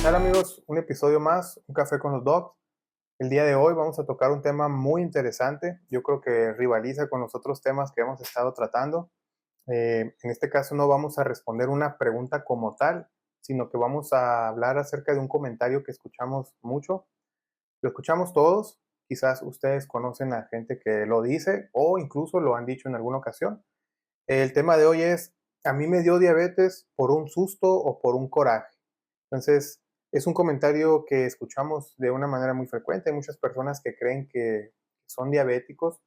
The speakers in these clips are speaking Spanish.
tal amigos? Un episodio más, un café con los dogs. El día de hoy vamos a tocar un tema muy interesante. Yo creo que rivaliza con los otros temas que hemos estado tratando. En este caso no vamos a responder una pregunta como tal, sino que vamos a hablar acerca de un comentario que escuchamos mucho. Lo escuchamos todos, quizás ustedes conocen a gente que lo dice o incluso lo han dicho en alguna ocasión. El tema de hoy es, a mí me dio diabetes por un susto o por un coraje. Entonces, es un comentario que escuchamos de una manera muy frecuente. Hay muchas personas que creen que son diabéticos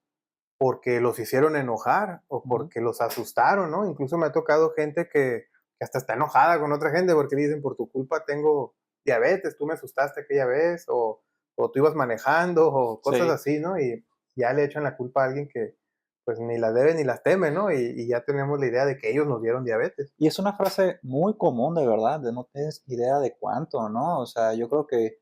porque los hicieron enojar o Ujú. porque los asustaron, ¿no? Incluso me ha tocado gente que hasta está enojada con otra gente porque le dicen, por tu culpa tengo diabetes, tú me asustaste aquella vez, o tú ibas manejando, o cosas Sí, así, ¿no? Y ya le echan la culpa a alguien que pues ni las debe ni las teme, ¿no? Y ya tenemos la idea de que ellos nos dieron diabetes. y es una frase muy común, de verdad, de no tienes idea de cuánto, ¿no? O sea, yo creo que,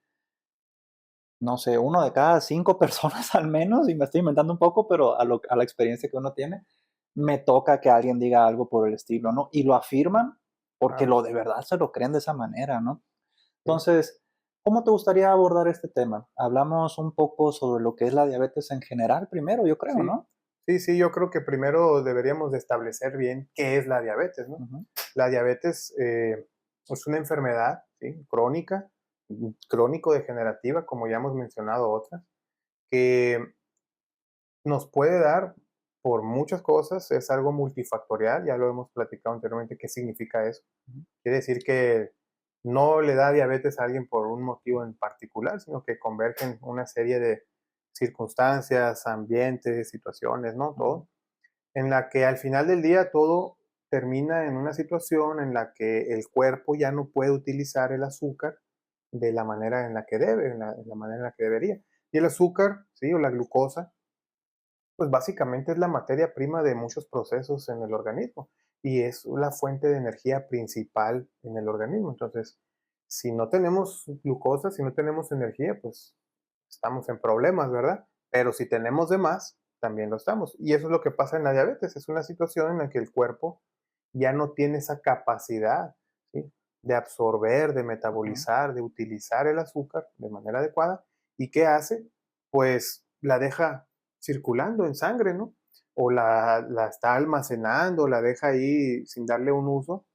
no sé, uno de cada 5 personas al menos, y me estoy inventando un poco, pero a la experiencia que uno tiene, me toca que alguien diga algo por el estilo, ¿no? Y lo afirman porque Claro, lo de verdad se lo creen de esa manera, ¿no? sí. Entonces, ¿cómo te gustaría abordar este tema? Hablamos un poco sobre lo que es la diabetes en general primero, yo creo, Sí, ¿no? sí, yo creo que primero deberíamos de establecer bien qué es la diabetes, ¿no? Ujú. La diabetes es una enfermedad, ¿sí? Crónica, crónico-degenerativa, como ya hemos mencionado otras, que nos puede dar por muchas cosas, es algo multifactorial, ya lo hemos platicado anteriormente, ¿qué significa eso? Ujú. Quiere decir que no le da diabetes a alguien por un motivo en particular, sino que convergen una serie de circunstancias, ambientes, situaciones, ¿no? Ujú. Todo, en la que al final del día todo termina en una situación en la que el cuerpo ya no puede utilizar el azúcar de la manera en la que debe, en la manera en la que debería. Y el azúcar, ¿sí? O la glucosa, pues básicamente es la materia prima de muchos procesos en el organismo y es la fuente de energía principal en el organismo. Entonces, si no tenemos glucosa, si no tenemos energía, pues estamos en problemas, ¿verdad? Pero si tenemos de más, también lo estamos. Y eso es lo que pasa en la diabetes. Es una situación en la que el cuerpo ya no tiene esa capacidad, ¿sí? De absorber, de Ujú. metabolizar, de utilizar el azúcar de manera adecuada. ¿Y qué hace? Pues la deja circulando en sangre, ¿no? O la está almacenando, la deja ahí sin darle un uso.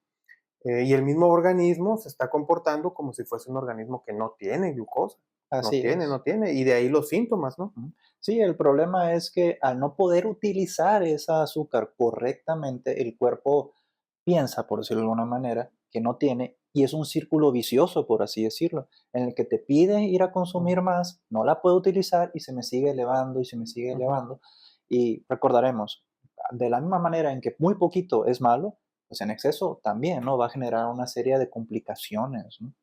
Y el mismo organismo se está comportando como si fuese un organismo que no tiene glucosa. No Así tiene, es. no tiene. Y de ahí los síntomas, ¿no? Ujú. Sí, el problema es que al no poder utilizar esa azúcar correctamente, el cuerpo piensa, por decirlo de alguna manera, que no tiene, y es un círculo vicioso, por así decirlo, en el que te pide ir a consumir Ujú, más, no la puedo utilizar y se me sigue elevando y se me sigue ujú. elevando. Y recordaremos, de la misma manera en que muy poquito es malo, pues en exceso también, ¿no? Va a generar una serie de complicaciones, ¿no?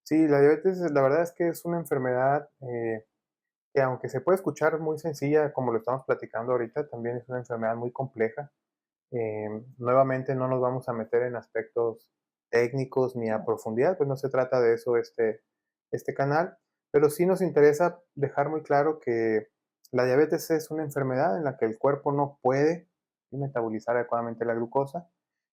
Sí, la diabetes, la verdad es que es una enfermedad que aunque se puede escuchar muy sencilla, como lo estamos platicando ahorita, también es una enfermedad muy compleja. Nuevamente no nos vamos a meter en aspectos técnicos ni a No. profundidad, pues no se trata de eso este canal, pero sí nos interesa dejar muy claro que la diabetes es una enfermedad en la que el cuerpo no puede metabolizar adecuadamente la glucosa.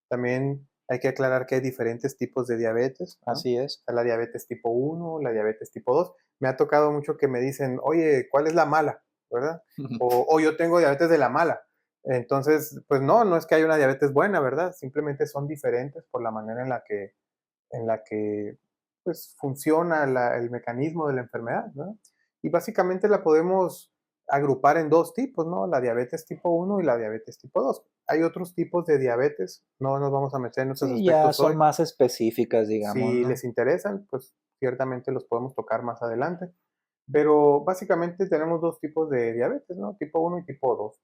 También hay que aclarar que hay diferentes tipos de diabetes, ¿no? Así es. Está la diabetes tipo uno, la diabetes tipo 2. Me ha tocado mucho que me dicen, oye, ¿cuál es la mala? ¿Verdad? O yo tengo diabetes de la mala. Entonces, pues no, no es que haya una diabetes buena, ¿verdad? Simplemente son diferentes por la manera en la que pues, funciona el mecanismo de la enfermedad, ¿no? Y básicamente la podemos agrupar en dos tipos, ¿no? La diabetes tipo uno y la diabetes tipo 2. Hay otros tipos de diabetes, no nos vamos a meter en esos Sí, ya aspectos son hoy. más específicas, digamos, Si ¿no? les interesan, pues ciertamente los podemos tocar más adelante. Pero básicamente tenemos dos tipos de diabetes, ¿no? Tipo uno y tipo 2.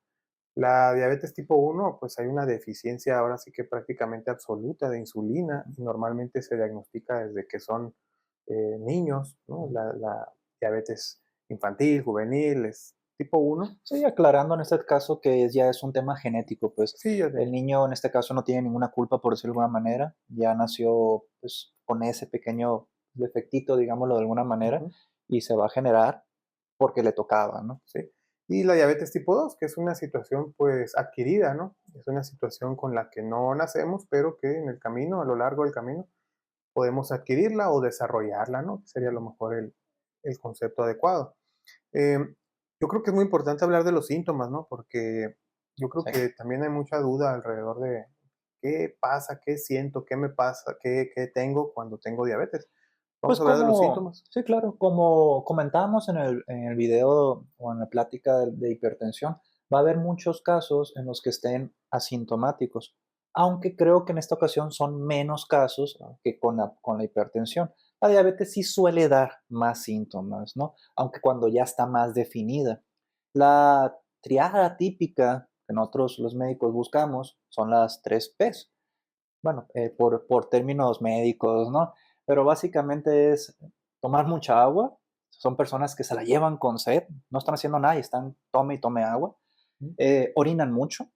La diabetes tipo uno, pues hay una deficiencia ahora sí que prácticamente absoluta de insulina Ujú, y normalmente se diagnostica desde que son niños, ¿no? ujú. La diabetes infantil, juvenil, es tipo uno. Sí, aclarando en este caso que ya es un tema genético, pues Sí, ya sé. el niño en este caso no tiene ninguna culpa, por decirlo de alguna manera, ya nació pues con ese pequeño defectito, digámoslo de alguna manera, Ujú, y se va a generar porque le tocaba, ¿no? sí. Y la diabetes tipo 2, que es una situación pues adquirida, ¿no? Es una situación con la que no nacemos, pero que en el camino, a lo largo del camino, podemos adquirirla o desarrollarla, ¿no? Sería a lo mejor el concepto adecuado. Em, yo creo que es muy importante hablar de los síntomas, ¿no? Porque yo creo Sí. que también hay mucha duda alrededor de qué pasa, qué siento, qué me pasa, qué tengo cuando tengo diabetes. Vamos Pues a hablar de los como síntomas. sí, claro, como comentábamos en el video o en la plática de hipertensión, va a haber muchos casos en los que estén asintomáticos, aunque creo que en esta ocasión son menos casos que con la hipertensión. La diabetes sí suele dar más síntomas, ¿no? Aunque cuando ya está más definida. La triada típica que nosotros los médicos buscamos son las 3 Ps. Bueno, por términos médicos, ¿no? Pero básicamente es tomar mucha agua. Son personas que se la llevan con sed, no están haciendo nada y están tome y tome agua. Ujú. Orinan mucho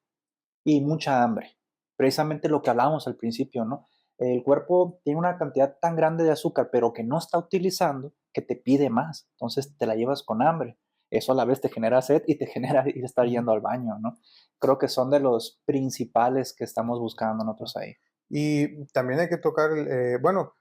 y mucha hambre. Precisamente lo que hablábamos al principio, ¿no? El cuerpo tiene una cantidad tan grande de azúcar, pero que no está utilizando, que te pide más. Entonces te la llevas con hambre. Eso a la vez te genera sed y te genera ir a estar Ujú. yendo al baño, ¿no? Creo que son de los principales que estamos buscando nosotros ahí. Y también hay que tocar, bueno,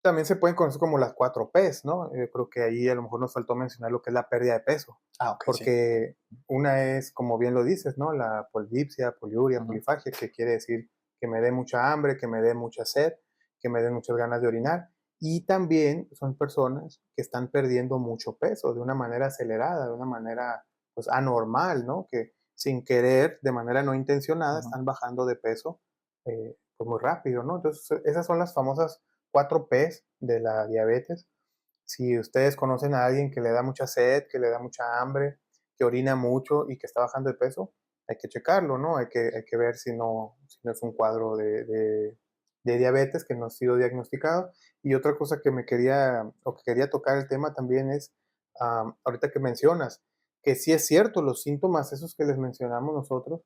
también se pueden conocer como las 4 Ps, ¿no? Creo que ahí a lo mejor nos faltó mencionar lo que es la pérdida de peso, Ah, okey, sí. porque una es, como bien lo dices, ¿no? La polidipsia, poliuria, Ujú, polifagia, que quiere decir que me dé mucha hambre, que me dé mucha sed, que me den muchas ganas de orinar. Y también son personas que están perdiendo mucho peso de una manera acelerada, de una manera pues anormal, ¿no? Que sin querer, de manera no intencionada, ujú. están bajando de peso pues muy rápido, ¿no? Entonces, esas son las famosas 4 Ps de la diabetes. Si ustedes conocen a alguien que le da mucha sed, que le da mucha hambre, que orina mucho y que está bajando de peso, hay que checarlo, ¿no? Hay que ver si no es un cuadro de diabetes que no ha sido diagnosticado. Y otra cosa que me quería, o que quería tocar el tema también es, ahorita que mencionas, que sí es cierto, los síntomas esos que les mencionamos nosotros,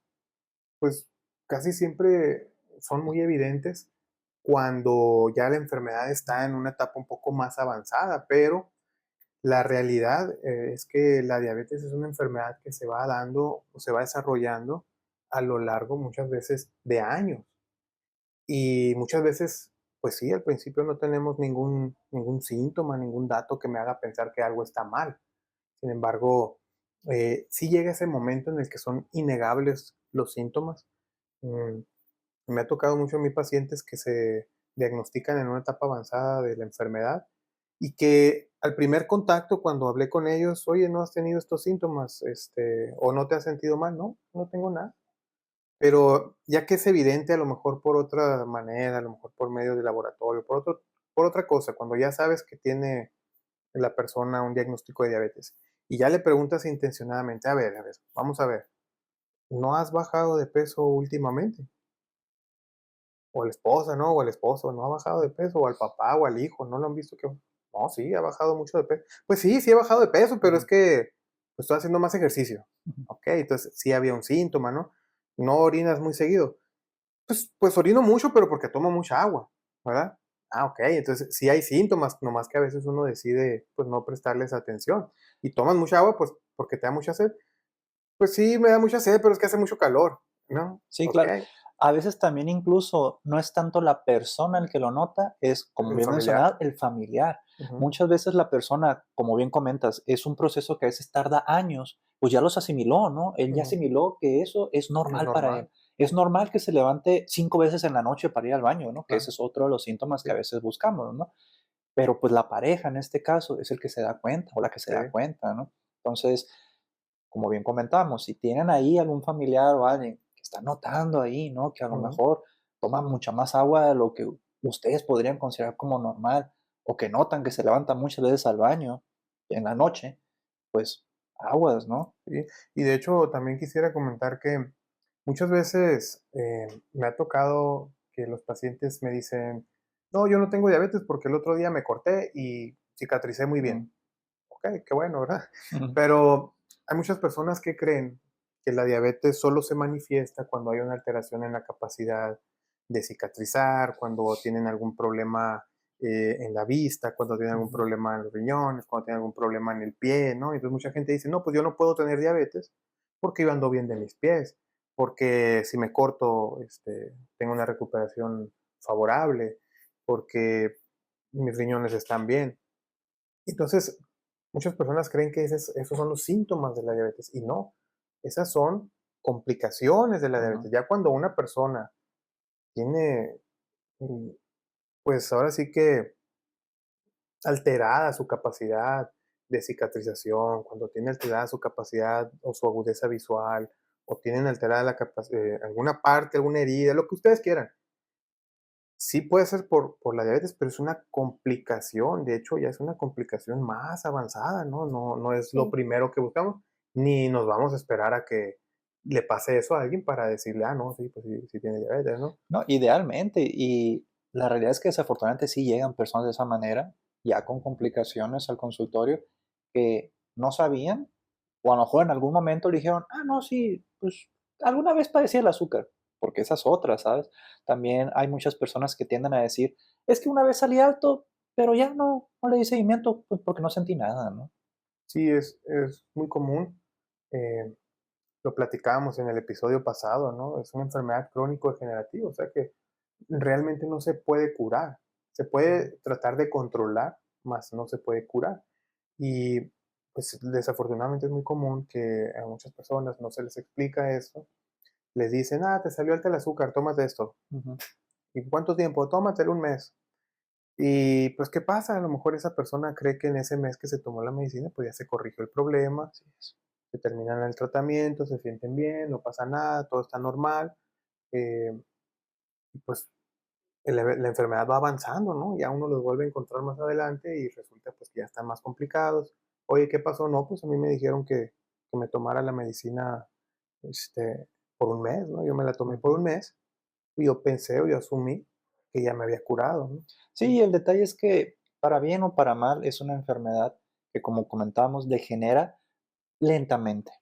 pues casi siempre son muy evidentes cuando ya la enfermedad está en una etapa un poco más avanzada, pero la realidad es que la diabetes es una enfermedad que se va dando o se va desarrollando a lo largo muchas veces de años. Y muchas veces, pues sí, al principio no tenemos ningún síntoma, ningún dato que me haga pensar que algo está mal. Sin embargo, sí llega ese momento en el que son innegables los síntomas. Mm, Me ha tocado mucho a mí pacientes que se diagnostican en una etapa avanzada de la enfermedad y que al primer contacto, cuando hablé con ellos, oye, ¿no has tenido estos síntomas? ¿O no te has sentido mal? No, no tengo nada. Pero ya que es evidente, a lo mejor por otra manera, a lo mejor por medio de laboratorio, por otra cosa, cuando ya sabes que tiene la persona un diagnóstico de diabetes y ya le preguntas intencionadamente, a ver, vamos a ver, ¿no has bajado de peso últimamente? O la esposa, ¿no? O el esposo, ¿no ha bajado de peso? O al papá o al hijo, ¿no lo han visto que? No, sí, ha bajado mucho de peso. Pues sí, sí he bajado de peso, pero es Ujú, que pues, estoy haciendo más ejercicio. ujú. Okey, entonces sí había un síntoma, ¿no? ¿No orinas muy seguido? Pues orino mucho, pero porque tomo mucha agua, ¿verdad? Ah, okey, entonces sí hay síntomas, nomás que a veces uno decide, pues, no prestarles atención. ¿Y tomas mucha agua, pues, porque te da mucha sed? Pues sí, me da mucha sed, pero es que hace mucho calor, ¿no? Sí, claro. Okey, A veces también incluso no es tanto la persona el que lo nota, es, como el bien familiar. mencionado, el familiar. Ujú, Muchas veces la persona, como bien comentas, es un proceso que a veces tarda años, pues ya los asimiló, ¿no? Él ya ujú. asimiló que eso es Es normal para él. normal. Es normal que se levante 5 veces en la noche para ir al baño, ¿no? Que ese Claro, es otro de los síntomas que sí, a veces buscamos, ¿no? Pero, pues, la pareja, en este caso, es el que se da cuenta, o la que se sí, da cuenta, ¿no? Entonces, como bien comentamos, si tienen ahí algún familiar o alguien que está notando ahí, ¿no? Que a lo ujú, mejor toma mucha más agua de lo que ustedes podrían considerar como normal, o que notan que se levanta muchas veces al baño en la noche, pues, aguas, ¿no? sí. Y de hecho, también quisiera comentar que muchas veces, me ha tocado que los pacientes me dicen: "No, yo no tengo diabetes porque el otro día me corté y cicatricé muy Ujú, bien". Okey, qué bueno, ¿verdad? ujú, Pero hay muchas personas que creen que la diabetes solo se manifiesta cuando hay una alteración en la capacidad de cicatrizar, cuando tienen algún problema, en la vista, cuando tienen algún ujú. problema en los riñones, cuando tienen algún problema en el pie, ¿no? Entonces mucha gente dice: "No, pues yo no puedo tener diabetes porque yo ando bien de mis pies, porque si me corto, tengo una recuperación favorable". porque mis riñones están bien. Entonces, muchas personas creen que esos son los síntomas de la diabetes y no, esas son complicaciones de la Ujú. diabetes. Ya cuando una persona tiene, mm, pues ahora sí que alterada su capacidad de cicatrización, cuando tiene alterada su capacidad o su agudeza visual, o tienen alterada alguna parte, alguna herida, lo que ustedes quieran. Sí puede ser por la diabetes, pero es una complicación, de hecho, ya es una complicación más avanzada, ¿no? No es lo Sí. primero que buscamos, ni nos vamos a esperar a que le pase eso a alguien para decirle: "Ah, no, sí, pues sí tiene diabetes", ¿no? No, idealmente, y la realidad es que desafortunadamente sí llegan personas de esa manera, ya con complicaciones al consultorio, que no sabían, o a lo mejor en algún momento le dijeron: "Ah, no, sí, pues alguna vez padecí el azúcar", porque esa es otra, ¿sabes? También hay muchas personas que tienden a decir: "Es que una vez salí alto, pero ya no le di seguimiento, pues porque no sentí nada", ¿no? Sí, es muy común, eh, lo platicábamos en el episodio pasado, ¿no? Es una enfermedad crónico-degenerativa, o sea que realmente no se puede curar. Se puede tratar de controlar, mas no se puede curar. Y pues desafortunadamente es muy común que a muchas personas no se les explica eso. Les dicen: "Ah, te salió alta el azúcar, tómate esto". Ujú. ¿Y cuánto tiempo? Tómatelo un mes. Y pues, ¿qué pasa? A lo mejor esa persona cree que en ese mes que se tomó la medicina, pues ya se corrigió el problema, Así es. se terminan el tratamiento, se sienten bien, no pasa nada, todo está normal. eh, y pues la enfermedad va avanzando, ¿no? Ya uno los vuelve a encontrar más adelante y resulta pues que ya están más complicados. Oye, ¿qué pasó? No, pues a mí me dijeron que me tomara la medicina por un mes, ¿no? Yo me la tomé por Ujú. un mes y yo pensé o yo asumí que ya me había curado, ¿no? Sí, el detalle es que, para bien o para mal, es una enfermedad que, como comentábamos, degenera lentamente.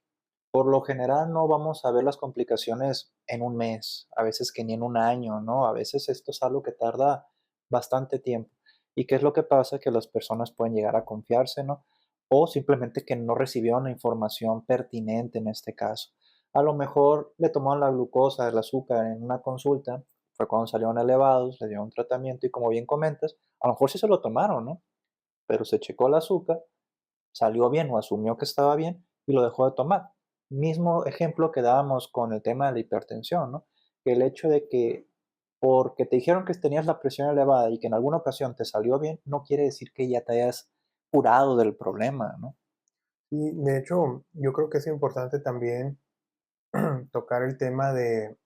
Por lo general no vamos a ver las complicaciones en un mes, a veces que ni en un año, ¿no? A veces esto es algo que tarda bastante tiempo. ¿Y qué es lo que pasa? Que las personas pueden llegar a confiarse, ¿no? O simplemente que no recibieron la información pertinente en este caso. A lo mejor le tomaron la glucosa, el azúcar en una consulta, fue cuando salieron elevados, le dieron tratamiento y como bien comentas, a lo mejor sí se lo tomaron, ¿no? Pero se checó el azúcar, salió bien o asumió que estaba bien y lo dejó de tomar. Mismo ejemplo que dábamos con el tema de la hipertensión, ¿no? Que el hecho de que porque te dijeron que tenías la presión elevada y que en alguna ocasión te salió bien, no quiere decir que ya te hayas curado del problema, ¿no? Y de hecho, yo creo que es importante también tocar el tema de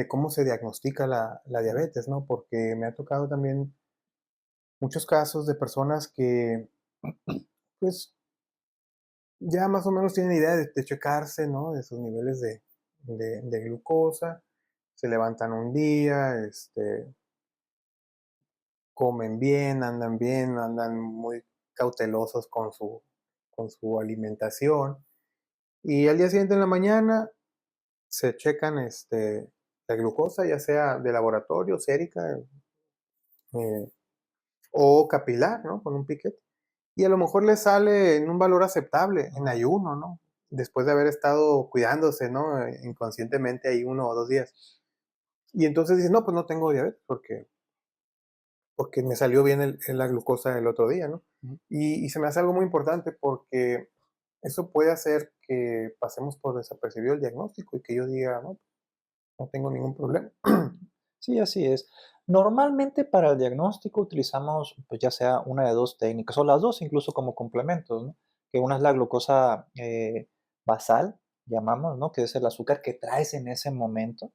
cómo se diagnostica la diabetes, ¿no? Porque me ha tocado también muchos casos de personas que, pues, ya más o menos tienen idea de checarse, ¿no? De sus niveles de glucosa, se levantan un día, comen bien, andan muy cautelosos con su alimentación. Y al día siguiente en la mañana se checan la glucosa, ya sea de laboratorio, sérica, eh, o capilar, ¿no? Con un piquete. Y a lo mejor le sale en un valor aceptable, en Ujú. ayuno, ¿no? Después de haber estado cuidándose, ¿no? Inconscientemente ahí 1 o 2 días. Y entonces dices, no, pues no tengo diabetes porque me salió bien la glucosa el otro día, ¿no? Ujú. Y se me hace algo muy importante porque eso puede hacer que pasemos por desapercibido el diagnóstico y que yo diga, no, no tengo ningún problema. Sí, así es. Normalmente para el diagnóstico utilizamos, pues ya sea una de dos técnicas, o las dos incluso como complementos, ¿no? Que una es la glucosa basal, llamamos, ¿no? Que es el azúcar que traes en ese momento.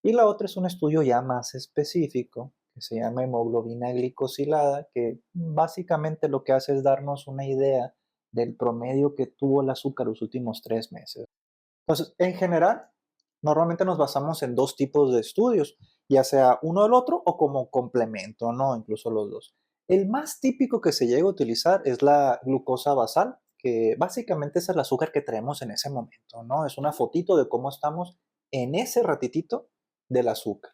Y la otra es un estudio ya más específico, que se llama hemoglobina glicosilada, que básicamente lo que hace es darnos una idea del promedio que tuvo el azúcar los últimos 3 meses. Entonces, en general, normalmente nos basamos en dos tipos de estudios, ya sea uno del otro o como complemento, ¿no? Incluso los dos. El más típico que se llega a utilizar es la glucosa basal, que básicamente es el azúcar que traemos en ese momento, ¿no? Es una fotito de cómo estamos en ese ratitito del azúcar.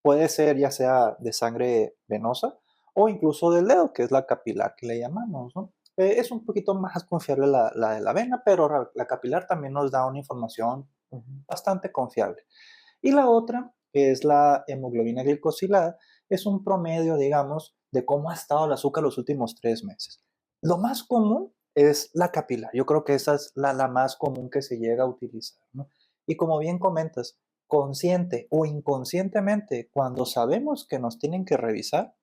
Puede ser ya sea de sangre venosa o incluso del dedo, que es la capilar que le llamamos, ¿no? Es un poquito más confiable la de la vena, pero la capilar también nos da una información Ujú. bastante confiable. Y la otra, que es la hemoglobina glicosilada, es un promedio, digamos, de cómo ha estado el azúcar los últimos 3 meses. Lo más común es la capilar. Yo creo que esa es la más común que se llega a utilizar, ¿no? Y como bien comentas, consciente o inconscientemente, cuando sabemos que nos tienen que revisar,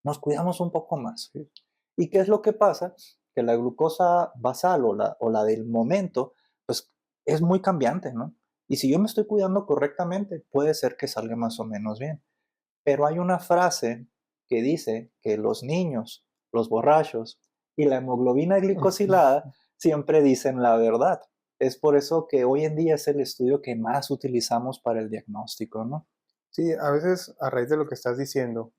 nos cuidamos un poco más. Sí. ¿Y qué es lo que pasa? Que la glucosa basal o la del momento, pues es muy cambiante, ¿no? Y si yo me estoy cuidando correctamente, puede ser que salga más o menos bien. Pero hay una frase que dice que los niños, los borrachos y la hemoglobina glicosilada siempre dicen la verdad. Es por eso que hoy en día es el estudio que más utilizamos para el diagnóstico, ¿no? Sí, a veces a raíz de lo que estás diciendo,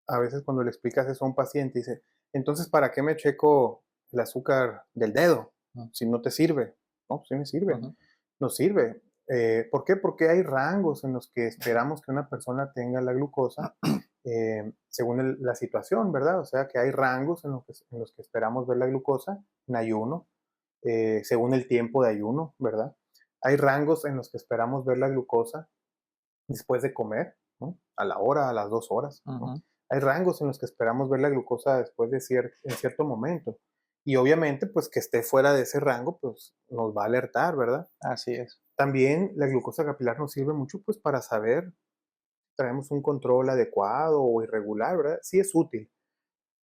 a veces cuando le explicas eso a un paciente, dice, entonces, ¿para qué me checo el azúcar del dedo Mm, si no te sirve? No, pues sí me sirve, ujú, nos sirve. ¿Por qué? Porque hay rangos en los que esperamos que una persona tenga la glucosa según la situación, ¿verdad? O sea, que hay rangos en los que esperamos ver la glucosa en ayuno, según el tiempo de ayuno, ¿verdad? Hay rangos en los que esperamos ver la glucosa después de comer, ¿no? A la hora, a las 2 horas, ¿no? ujú. Hay rangos en los que esperamos ver la glucosa después de en cierto momento. Y obviamente, pues que esté fuera de ese rango, pues nos va a alertar, ¿verdad? Así es. También la glucosa capilar nos sirve mucho, pues para saber si traemos un control adecuado o irregular, ¿verdad? Sí es útil.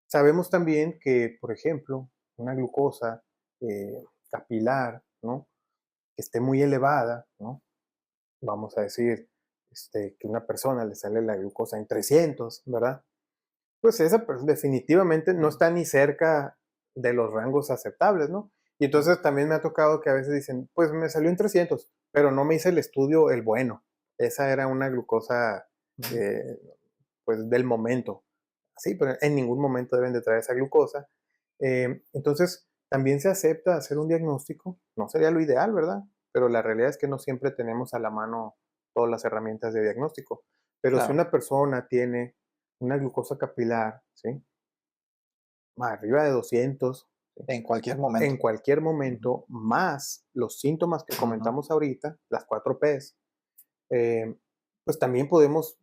Sabemos también que, por ejemplo, una glucosa capilar, ¿no? Que esté muy elevada, ¿no? Vamos a decir, que una persona le sale la glucosa en 300, ¿verdad? Pues esa definitivamente no está ni cerca de los rangos aceptables, ¿no? Y Mm, entonces también me ha tocado que a veces dicen, pues me salió en 300, pero no me hice el estudio el bueno. Esa era una glucosa, ujú. eh, pues del momento. Sí, pero en ningún momento deben de traer esa glucosa. Entonces, también se acepta hacer un diagnóstico. No sería lo ideal, ¿verdad? Pero la realidad es que no siempre tenemos a la mano todas las herramientas de diagnóstico. Pero si Claro, una persona tiene una glucosa capilar, ¿sí? Arriba de 200, ¿sí? en cualquier En momento. cualquier Ujú, momento, más los síntomas que ujú, comentamos ahorita, las 4 Ps, eh, pues también podemos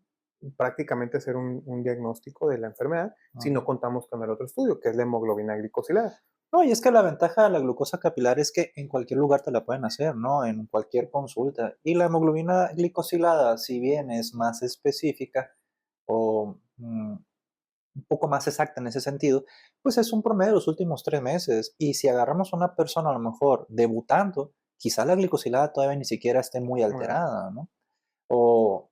prácticamente hacer un diagnóstico de la enfermedad si no ujú. contamos con el otro estudio, que es la hemoglobina glicosilada. No, y es que la ventaja de la glucosa capilar es que en cualquier lugar te la pueden hacer, ¿no? En cualquier consulta. Y la hemoglobina glicosilada, si bien es más específica o un poco más exacta en ese sentido, pues es un promedio de los últimos 3 meses. Y si agarramos a una persona a lo mejor debutando, quizá la glicosilada todavía ni siquiera esté muy Muy bien. alterada, ¿no? O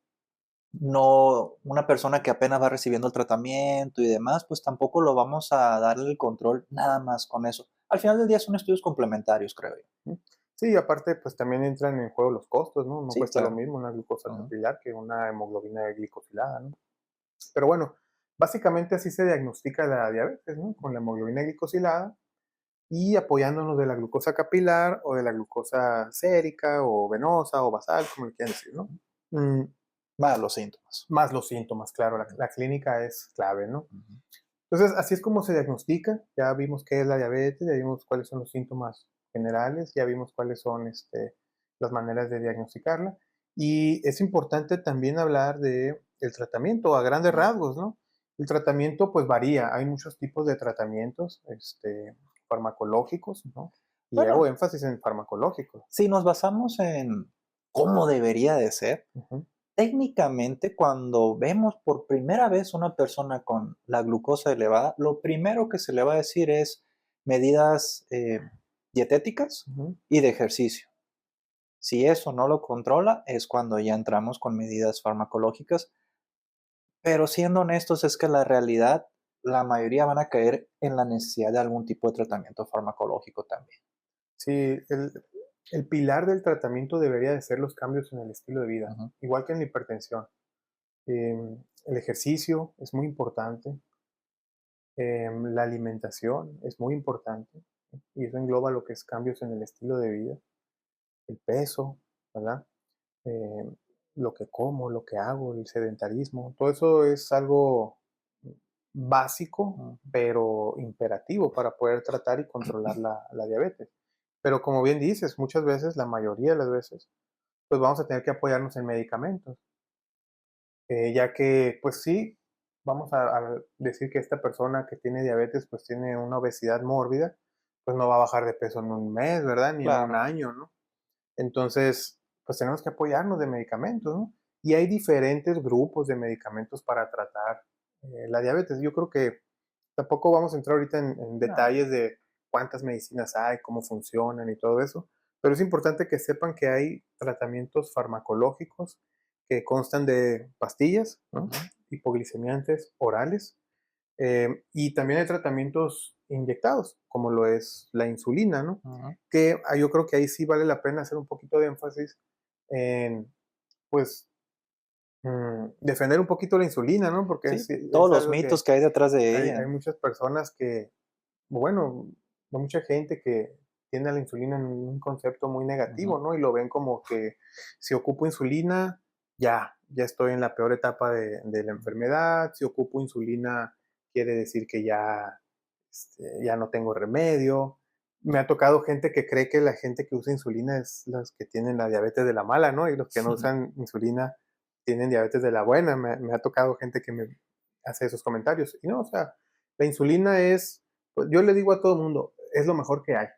no, una persona que apenas va recibiendo el tratamiento y demás, pues tampoco lo vamos a darle el control nada más con eso. Al final del día son estudios complementarios, creo yo. ¿Mm? Sí, y aparte, pues también entran en juego los costos, ¿no? No Sí, cuesta lo claro. mismo una glucosa Ujú. capilar que una hemoglobina glicosilada, ¿no? Pero bueno, básicamente así se diagnostica la diabetes, ¿no? Con la hemoglobina glicosilada y apoyándonos de la glucosa capilar o de la glucosa sérica o venosa o basal, como le quieran decir, ¿no? Mm, Más los síntomas. Más los síntomas, claro, la clínica es clave, ¿no? Ujú. Entonces, así es como se diagnostica. Ya vimos qué es la diabetes, ya vimos cuáles son los síntomas generales, ya vimos cuáles son las maneras de diagnosticarla. Y es importante también hablar de el tratamiento a grandes Ujú. rasgos, ¿no? El tratamiento pues varía, hay muchos tipos de tratamientos farmacológicos, ¿no? Y hago Bueno, énfasis en farmacológicos. si nos basamos en cómo debería de ser, Ujú, técnicamente cuando vemos por primera vez una persona con la glucosa elevada, lo primero que se le va a decir es medidas dietéticas ujú. y de ejercicio. Si eso no lo controla, es cuando ya entramos con medidas farmacológicas, pero siendo honestos es que la realidad, la mayoría van a caer en la necesidad de algún tipo de tratamiento farmacológico también. Sí, el pilar del tratamiento debería de ser los cambios en el estilo de vida, Ujú. igual que en la hipertensión. El ejercicio es muy importante, la alimentación es muy importante, y eso engloba lo que es cambios en el estilo de vida, el peso, ¿verdad? Em, lo que como, lo que hago, el sedentarismo, todo eso es algo básico, Ujú. pero imperativo para poder tratar y controlar la diabetes. Pero como bien dices, muchas veces, la mayoría de las veces, pues vamos a tener que apoyarnos en medicamentos, ya que, pues sí, vamos a decir que esta persona que tiene diabetes, pues tiene una obesidad mórbida, pues no va a bajar de peso en un mes, ¿verdad? Ni en un Claro. año, ¿no? Entonces, pues tenemos que apoyarnos de medicamentos, ¿no? Y hay diferentes grupos de medicamentos para tratar la diabetes. Yo creo que tampoco vamos a entrar ahorita en No. detalles de cuántas medicinas hay, cómo funcionan y todo eso, pero es importante que sepan que hay tratamientos farmacológicos que constan de pastillas, ¿no? Ujú, Hipoglicemiantes orales, y también hay tratamientos inyectados, como lo es la insulina, ¿no? ujú. Que yo creo que ahí sí vale la pena hacer un poquito de énfasis en, pues, defender un poquito la insulina, ¿no? Porque Sí, todos es los algo que mitos que hay detrás de hay ella. muchas personas que, bueno, hay mucha gente que tiene a la insulina en un concepto muy Ujú. negativo, ¿no? Y lo ven como que si ocupo insulina, ya estoy en la peor etapa de la enfermedad. Si ocupo insulina, quiere decir que ya no tengo remedio. Me ha tocado gente que cree que la gente que usa insulina es los que tienen la diabetes de la mala, ¿no? Y los que no usan insulina tienen diabetes de la buena. Me ha tocado gente que me hace esos comentarios. Y no, o sea, la insulina es, pues yo le digo a todo el mundo, es lo mejor que hay.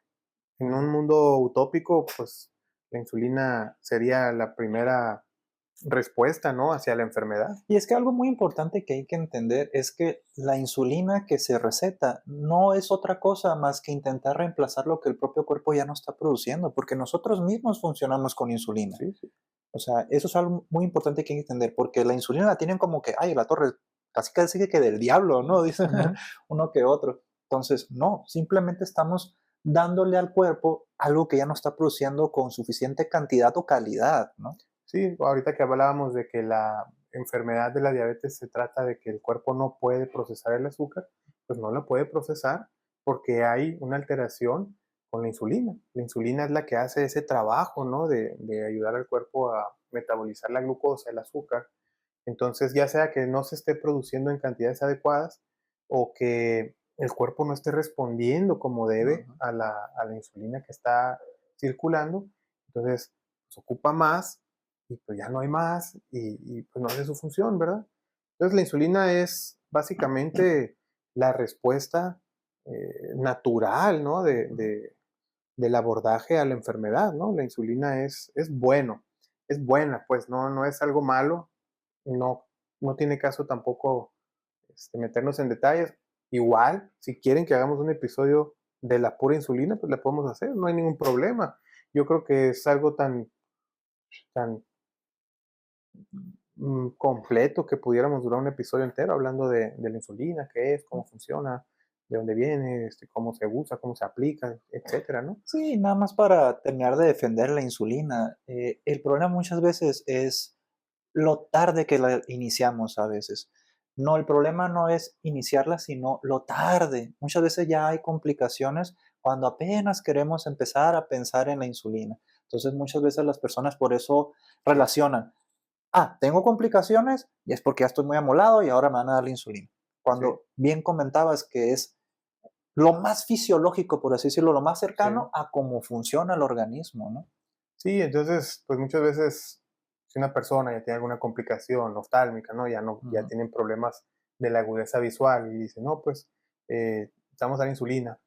En un Ujú. mundo utópico, pues la insulina sería la primera respuesta, ¿no? Hacia la enfermedad. Y es que algo muy importante que hay que entender es que la insulina que se receta no es otra cosa más que intentar reemplazar lo que el propio cuerpo ya no está produciendo, porque nosotros mismos funcionamos con insulina. Sí, sí. O sea, eso es algo muy importante que hay que entender, porque la insulina la tienen como que, ay, la torre, casi casi que del diablo, ¿no? Dicen Ujú. uno que otro. Entonces, no, simplemente estamos dándole al cuerpo algo que ya no está produciendo con suficiente cantidad o calidad, ¿no? Sí, ahorita que hablábamos de que la enfermedad de la diabetes se trata de que el cuerpo no puede procesar el azúcar, pues no la puede procesar porque hay una alteración con la insulina. La insulina es la que hace ese trabajo, ¿no? De ayudar al cuerpo a metabolizar la glucosa, el azúcar. Entonces, ya sea que no se esté produciendo en cantidades adecuadas o que el cuerpo no esté respondiendo como debe Ujú. a la insulina que está circulando, entonces se ocupa más y pues ya no hay más y pues no hace su función, ¿verdad? Entonces la insulina es básicamente la respuesta natural, ¿no? Del abordaje a la enfermedad, ¿no? La insulina es buena, pues no es algo malo, no, no tiene caso tampoco meternos en detalles. Igual, si quieren que hagamos un episodio de la pura insulina, pues la podemos hacer, no hay ningún problema. Yo creo que es algo tan completo que pudiéramos durar un episodio entero hablando de la insulina, qué es, cómo funciona, de dónde viene, cómo se usa, cómo se aplica, etcétera, ¿no? Sí, nada más para terminar de defender la insulina. El problema muchas veces es lo tarde que la iniciamos a veces. No, el problema no es iniciarla, sino lo tarde. Muchas veces ya hay complicaciones cuando apenas queremos empezar a pensar en la insulina. Entonces muchas veces las personas por eso relacionan, tengo complicaciones y es porque ya estoy muy amolado y ahora me van a dar la insulina. Sí, Cuando bien comentabas que es lo más fisiológico, por así decirlo, lo más sí. cercano a cómo funciona el organismo, ¿no? Sí, entonces, pues muchas veces, si una persona ya tiene alguna complicación oftálmica, ¿no? Ya Ujú, tienen problemas de la agudeza visual y dice, no, pues, vamos a dar insulina.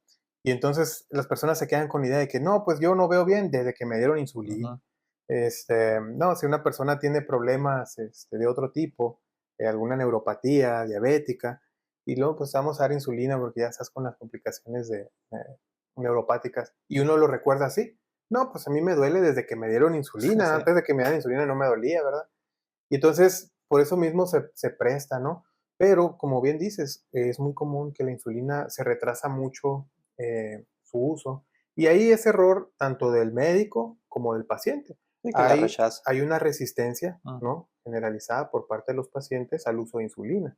Y entonces las personas se quedan con la idea de que no, pues yo no veo bien desde que me dieron insulina. ujú. No, si una persona tiene problemas de otro tipo, alguna neuropatía diabética, y luego pues vamos a dar insulina porque ya estás con las complicaciones neuropáticas, y uno lo recuerda así, no, pues a mí me duele desde que me dieron insulina, Sí. antes de que me dieran insulina no me dolía, ¿verdad? Y entonces, por eso mismo se presta, ¿no? Pero, como bien dices, es muy común que la insulina se retrasa mucho su uso. Y ahí es error tanto del médico como del paciente. Sí, que la Hay, rechaza. hay una resistencia, Mm, ¿no? Generalizada por parte de los pacientes al uso de insulina.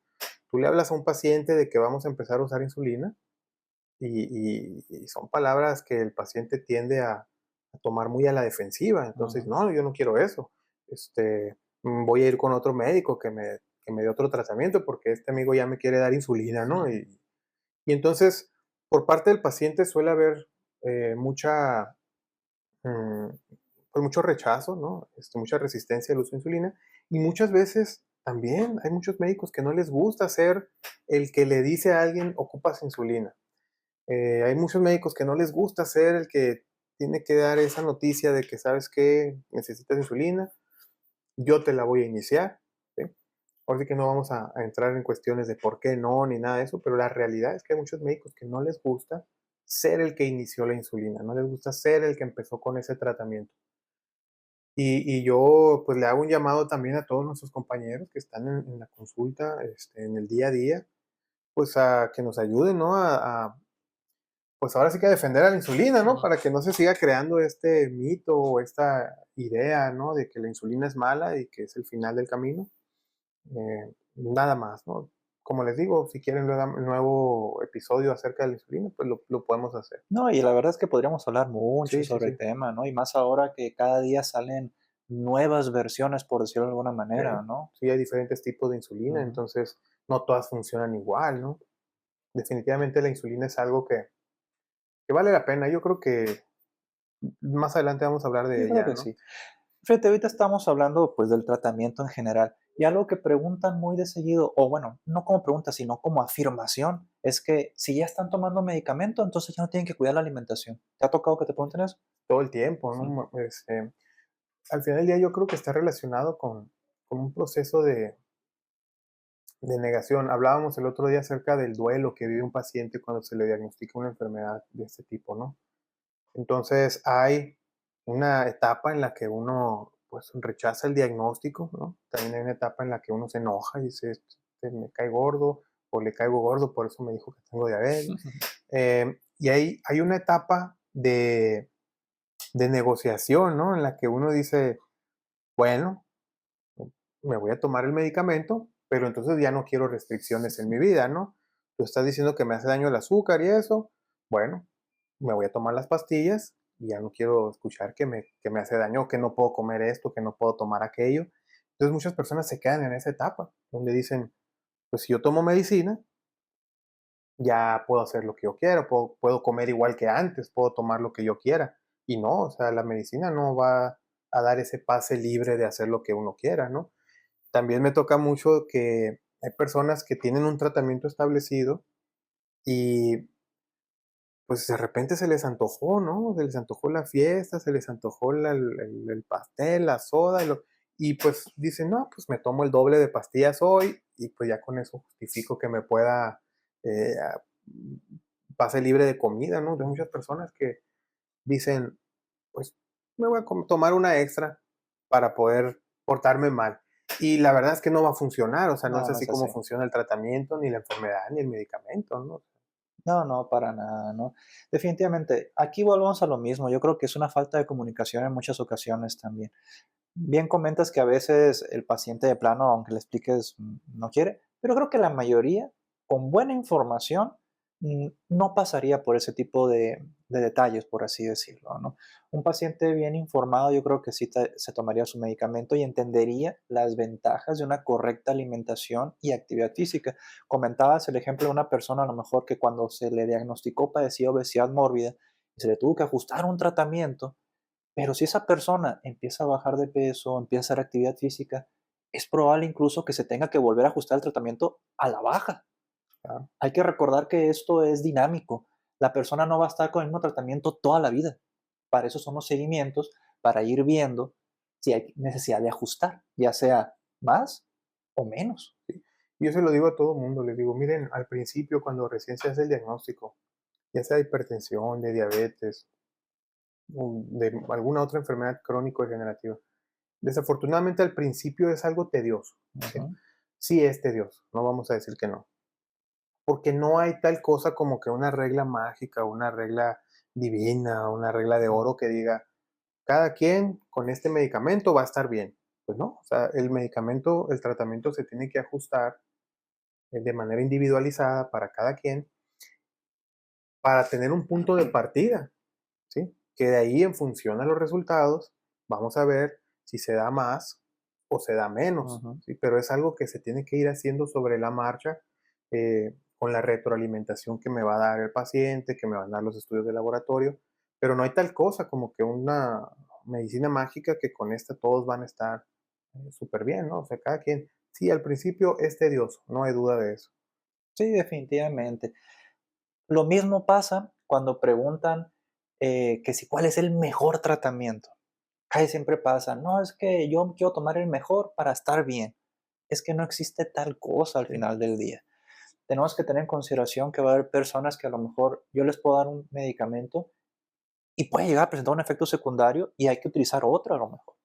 Tú le hablas a un paciente de que vamos a empezar a usar insulina y son palabras que el paciente tiende a tomar muy a la defensiva. Entonces, ujú. no, yo no quiero eso. Voy a ir con otro médico que me dé otro tratamiento porque este amigo ya me quiere dar insulina, ¿no? Ujú. Y entonces, por parte del paciente suele haber mucha, mm, pues mucho rechazo, ¿no? Mucha resistencia al uso de insulina y muchas veces También hay muchos médicos que no les gusta ser el que le dice a alguien: "Ocupas insulina". Hay muchos médicos que no les gusta ser el que tiene que dar esa noticia de que, ¿sabes qué? Necesitas insulina, yo te la voy a iniciar, ¿sí? Ahora sí que no vamos a entrar en cuestiones de por qué no, ni nada de eso, pero la realidad es que hay muchos médicos que no les gusta ser el que inició la insulina, no les gusta ser el que empezó con ese tratamiento. Y yo, pues, le hago un llamado también a todos nuestros compañeros que están en la consulta, en el día a día, pues, a que nos ayuden, ¿no? Pues, ahora sí que a defender a la insulina, ¿no? Ujú. Para que no se siga creando este mito o esta idea, ¿no? De que la insulina es mala y que es el final del camino. Nada más, ¿no? Como les digo, si quieren nuevo episodio acerca de la insulina, pues, lo podemos hacer. No, y la verdad es que podríamos hablar mucho Sí, sí, sobre el sí. tema, ¿no? Y más ahora que cada día salen nuevas versiones, por decirlo de alguna manera, Sí, ¿no? sí, hay diferentes tipos de insulina, Ujú. entonces no todas funcionan igual, ¿no? Definitivamente la insulina es algo que vale la pena. Yo creo que más adelante vamos a hablar de Yo creo ella, que ¿no? sí. Fíjate, ahorita estamos hablando, pues, del tratamiento en general, y algo que preguntan muy de seguido, o bueno, no como pregunta, sino como afirmación, es que si ya están tomando medicamento, entonces ya no tienen que cuidar la alimentación. ¿Te ha tocado que te pregunten eso? Todo el tiempo, ¿no? Ujú. Al final del día yo creo que está relacionado con un proceso de negación. Hablábamos el otro día acerca del duelo que vive un paciente cuando se le diagnostica una enfermedad de este tipo, ¿no? Entonces hay una etapa en la que uno pues rechaza el diagnóstico, ¿no? También hay una etapa en la que uno se enoja y dice: "Este me cae gordo o le caigo gordo, por eso me dijo que tengo diabetes". Y hay una etapa de negociación, ¿no? En la que uno dice: "Bueno, me voy a tomar el medicamento, pero entonces ya no quiero restricciones en mi vida, ¿no? Tú estás diciendo que me hace daño el azúcar y eso, bueno, me voy a tomar las pastillas y ya no quiero escuchar que me hace daño, que no puedo comer esto, que no puedo tomar aquello". Entonces muchas personas se quedan en esa etapa, donde dicen, pues si yo tomo medicina, ya puedo hacer lo que yo quiera, puedo comer igual que antes, puedo tomar lo que yo quiera. Y no, o sea, la medicina no va a dar ese pase libre de hacer lo que uno quiera, ¿no? También me toca mucho que hay personas que tienen un tratamiento establecido y pues de repente se les antojó, ¿no? Se les antojó la fiesta, se les antojó el pastel, la soda, y pues dicen, no, pues me tomo el doble de pastillas hoy y pues ya con eso justifico que me pueda eh, a- pase libre de comida, ¿no? De muchas personas que dicen, pues me voy a tomar una extra para poder portarme mal. Y la verdad es que no va a funcionar, o sea, no No, es no así es como así. funciona el tratamiento, ni la enfermedad, ni el medicamento, ¿no? No, no, para nada, ¿no? Definitivamente, aquí volvemos a lo mismo. Yo creo que es una falta de comunicación en muchas ocasiones también. Bien comentas que a veces el paciente de plano, aunque le expliques, no quiere, pero creo que la mayoría, con buena información, no pasaría por ese tipo de detalles, por así decirlo, ¿no? Un paciente bien informado, yo creo que sí se tomaría su medicamento y entendería las ventajas de una correcta alimentación y actividad física. Comentabas el ejemplo de una persona, a lo mejor, que cuando se le diagnosticó padecía obesidad mórbida y se le tuvo que ajustar un tratamiento, pero si esa persona empieza a bajar de peso, empieza a hacer actividad física, es probable incluso que se tenga que volver a ajustar el tratamiento a la baja. Ah, Hay que recordar que esto es dinámico. La persona no va a estar con el mismo tratamiento toda la vida. Para eso son los seguimientos, para ir viendo si hay necesidad de ajustar, ya sea más o menos. sí. Y yo se lo digo a todo mundo, les digo, miren, al principio cuando recién se hace el diagnóstico, ya sea de hipertensión, de diabetes, o de alguna otra enfermedad crónico-degenerativa, desafortunadamente al principio es algo tedioso, ¿sí? Ujú, Sí es tedioso, no vamos a decir que no, porque no hay tal cosa como que una regla mágica, una regla divina, una regla de ujú. oro que diga, cada quien con este medicamento va a estar bien. Pues no, o sea, el medicamento, el tratamiento se tiene que ajustar de manera individualizada para cada quien para tener un punto de partida, ¿sí? Que de ahí en función a los resultados vamos a ver si se da más o se da menos, Ujú. ¿sí? Pero es algo que se tiene que ir haciendo sobre la marcha con la retroalimentación que me va a dar el paciente, que me van a dar los estudios de laboratorio, pero no hay tal cosa como que una medicina mágica que con esta todos van a estar súper bien, ¿no? O sea, cada quien. sí, al principio es tedioso, no hay duda de eso. Sí, definitivamente. Lo mismo pasa cuando preguntan que si cuál es el mejor tratamiento. Casi siempre pasa, no, es que yo quiero tomar el mejor para estar bien. Es que no existe tal cosa al Sí, final del día. Tenemos que tener en consideración que va a haber personas que a lo mejor yo les puedo dar un medicamento y puede llegar a presentar un efecto secundario y hay que utilizar otro a lo mejor.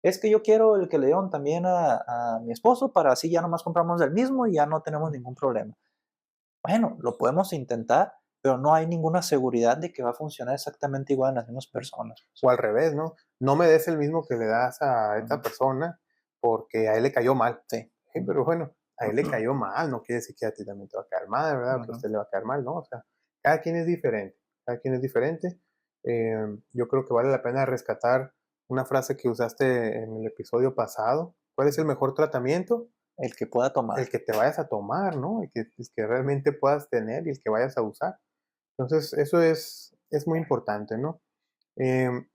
Es que yo quiero el que le dieron también a mi esposo para así ya nomás compramos el mismo y ya no tenemos ningún problema. Bueno, lo podemos intentar, pero no hay ninguna seguridad de que va a funcionar exactamente igual en las mismas sí. personas. O O sea, al revés, ¿no? No me des el mismo que le das a esta ujú, persona porque a él le cayó mal. sí. Sí, pero bueno, a él le cayó mal, no quiere decir que a ti también te va a caer mal, ¿verdad? Que a Ujú. usted le va a caer mal, ¿no? O sea, cada quien es diferente, cada quien es diferente. Yo creo que vale la pena rescatar una frase que usaste en el episodio pasado. ¿Cuál es el mejor tratamiento? El que pueda El tomar. que te vayas a tomar, ¿no? El que realmente puedas tener y el que vayas a usar. Entonces, eso es muy importante, ¿no? Em,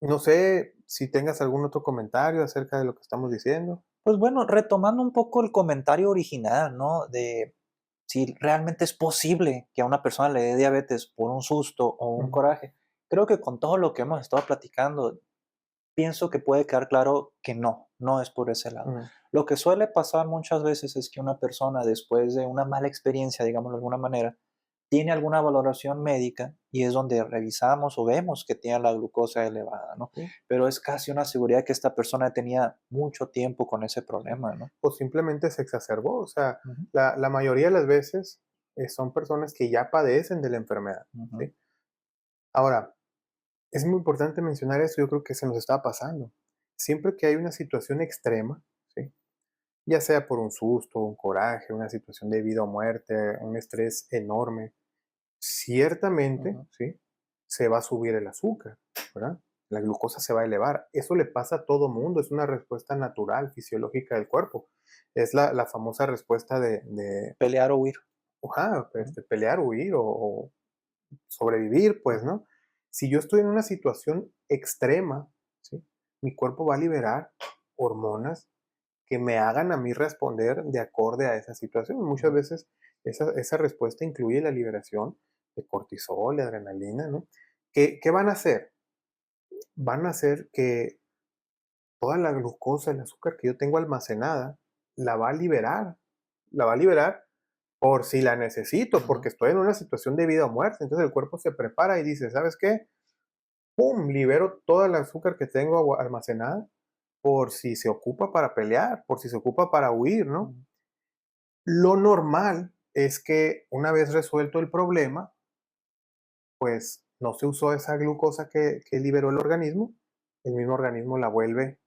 no sé si tengas algún otro comentario acerca de lo que estamos diciendo. Pues bueno, retomando un poco el comentario original, ¿no? De si realmente es posible que a una persona le dé diabetes por un susto o un Ujú, coraje. Creo que con todo lo que hemos estado platicando, pienso que puede quedar claro que no, no es por ese lado. ujú. Lo que suele pasar muchas veces es que una persona después de una mala experiencia, digámoslo de alguna manera, tiene alguna valoración médica y es donde revisamos o vemos que tiene la glucosa elevada, ¿no? Sí, Pero es casi una seguridad que esta persona tenía mucho tiempo con ese sí. problema, ¿no? O simplemente se exacerbó. O sea, Ujú, la mayoría de las veces son personas que ya padecen de la enfermedad. ujú, ¿Sí? Ahora, es muy importante mencionar eso, yo creo que se nos está pasando. Siempre que hay una situación extrema, ¿sí? Ya sea por un susto, un coraje, una situación de vida o muerte, un estrés enorme, ciertamente, ujú, ¿sí? Se va a subir el azúcar, ¿verdad? La glucosa se va a elevar. Eso le pasa a todo mundo, es una respuesta natural, fisiológica del cuerpo. Es la famosa respuesta de pelear o huir. ajá, Ujú, pelear, huir o sobrevivir, pues, ujú, ¿no? Si yo estoy en una situación extrema, ¿sí? Mi cuerpo va a liberar hormonas que me hagan a mí responder de acorde a esa situación. Muchas ujú, veces esa respuesta incluye la liberación de cortisol, de adrenalina, ¿no? ¿Qué van a hacer? Van a hacer que toda la glucosa, el azúcar que yo tengo almacenada, la va a liberar. La va a liberar por si la necesito, ujú, porque estoy en una situación de vida o muerte. Entonces el cuerpo se prepara y dice, ¿sabes qué? ¡Pum! Libero toda el azúcar que tengo almacenada por si se ocupa para pelear, por si se ocupa para huir, ¿no? ujú, Lo normal es que una vez resuelto el problema, pues no se usó esa glucosa que liberó el mismo organismo la vuelve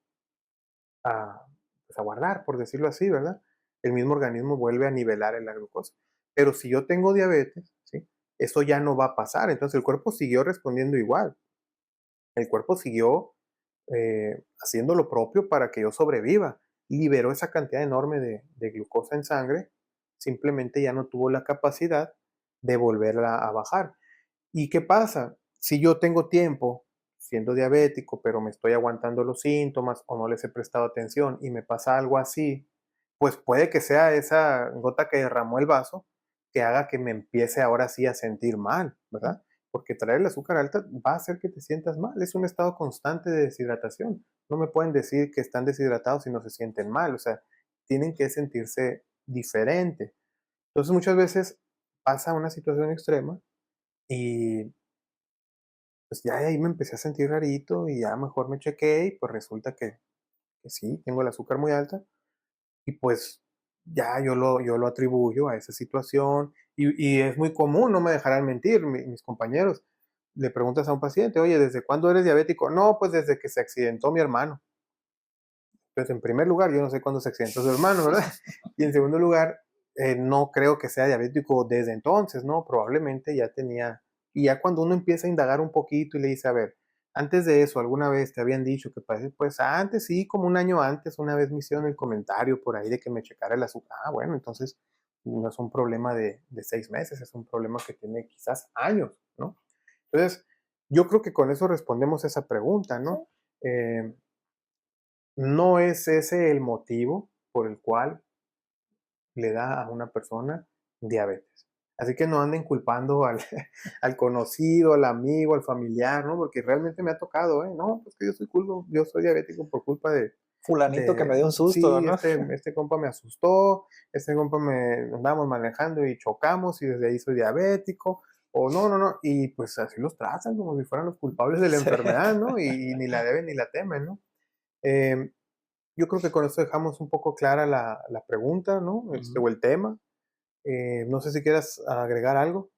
a, pues, a guardar, por decirlo así, ¿verdad? El mismo organismo vuelve a nivelar en la glucosa. Pero si yo tengo diabetes, ¿sí? Eso ya no va a pasar. Entonces el cuerpo siguió respondiendo igual. El cuerpo siguió haciendo lo propio para que yo sobreviva. Liberó esa cantidad enorme de glucosa en sangre, simplemente ya no tuvo la capacidad de volverla a bajar. ¿Y qué pasa? Si yo tengo tiempo siendo diabético, pero me estoy aguantando los síntomas o no les he prestado atención y me pasa algo así, pues puede que sea esa gota que derramó el vaso que haga que me empiece ahora sí a sentir mal, ¿verdad? Porque traer el azúcar alta va a hacer que te sientas mal. Es un estado constante de deshidratación. No me pueden decir que están deshidratados y no se sienten mal. O sea, tienen que sentirse diferente. Entonces muchas veces pasa una situación extrema y pues ya de ahí me empecé a sentir rarito y ya mejor me chequé y pues resulta que sí, tengo el azúcar muy alta y pues ya yo lo atribuyo a esa situación y es muy común, no me dejarán mentir mis compañeros. Le preguntas a un paciente, oye, ¿desde cuándo eres diabético? No, pues desde que se accidentó mi hermano. Pues en primer lugar, yo no sé cuándo se accidentó su hermano, ¿verdad? Y en segundo lugar, no creo que sea diabético desde entonces, ¿no? Probablemente ya tenía, y ya cuando uno empieza a indagar un poquito y le dice, a ver, antes de eso, alguna vez te habían dicho que parece, pues antes sí, como un año antes, una vez me hicieron el comentario por ahí de que me checara el azúcar. Ah, bueno, entonces no es un problema de 6 meses, es un problema que tiene quizás años, ¿no? Entonces, yo creo que con eso respondemos esa pregunta, ¿no? Eh, no es ese el motivo, por el cual le da a una persona diabetes. Así que no anden culpando al, al conocido, al amigo, al familiar, ¿no? Porque realmente me ha tocado, ¿eh? No, pues que yo soy diabético por culpa Fulanito que me dio un susto, sí, ¿no? este compa me asustó, este compa andábamos manejando y chocamos y desde ahí soy diabético, o no, no, no, y pues así los tratan como si fueran los culpables de la Sí. enfermedad, ¿no? Y ni la deben ni la temen, ¿no? Em, yo creo que con esto dejamos un poco clara la pregunta, ¿no? Ujú. O el tema. No sé si quieras agregar algo.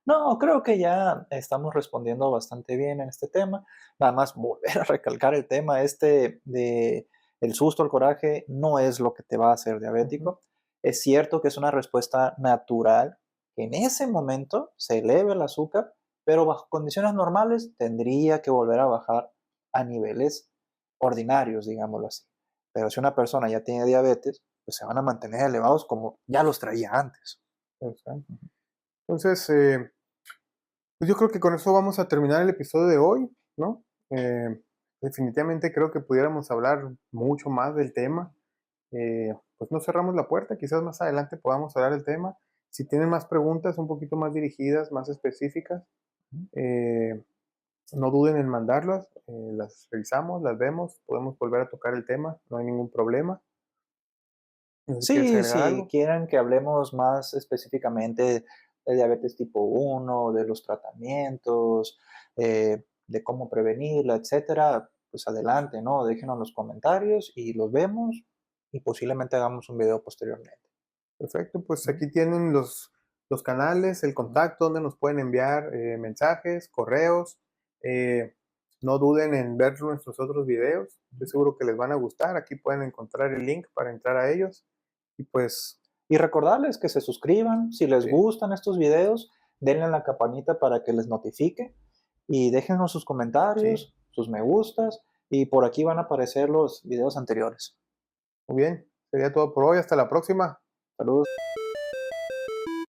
No, creo que ya estamos respondiendo bastante bien en este tema. Nada más volver a recalcar el tema este de el susto, el coraje, no es lo que te va a hacer Ujú, diabético. Es cierto que es una respuesta natural, que en ese momento se eleve el azúcar, pero bajo condiciones normales tendría que volver a bajar a niveles ordinarios, digámoslo así. Pero si una persona ya tiene diabetes, pues se van a mantener elevados como ya los traía antes. exacto. Entonces, pues yo creo que con eso vamos a terminar el episodio de hoy, ¿no? Eh, definitivamente creo que pudiéramos hablar mucho más del tema. Pues no cerramos la puerta, quizás más adelante podamos hablar del tema. Si tienen más preguntas un poquito más dirigidas, más específicas, eh, no duden en mandarlas, las revisamos, las vemos, podemos volver a tocar el tema, no hay ningún problema. No sé si quieres Sí, agregar si algo. quieren que hablemos más específicamente de diabetes tipo 1, de los tratamientos, de cómo prevenirla, etcétera, pues adelante, ¿no? Déjenos los comentarios y los vemos y posiblemente hagamos un video posteriormente. Perfecto, pues Ujú, aquí tienen los canales, el ujú. contacto donde nos pueden enviar mensajes, correos. eh, no duden en ver nuestros otros videos. Estoy seguro que les van a gustar. Aquí pueden encontrar el link para entrar a ellos. Y pues, Y recordarles que se suscriban, si les sí, gustan estos videos, denle a la campanita para que les notifique y déjenos sus sí, comentarios, sus me gustas y por aquí van a aparecer los videos anteriores. muy bien. Sería todo por hoy. Hasta la próxima. Saludos.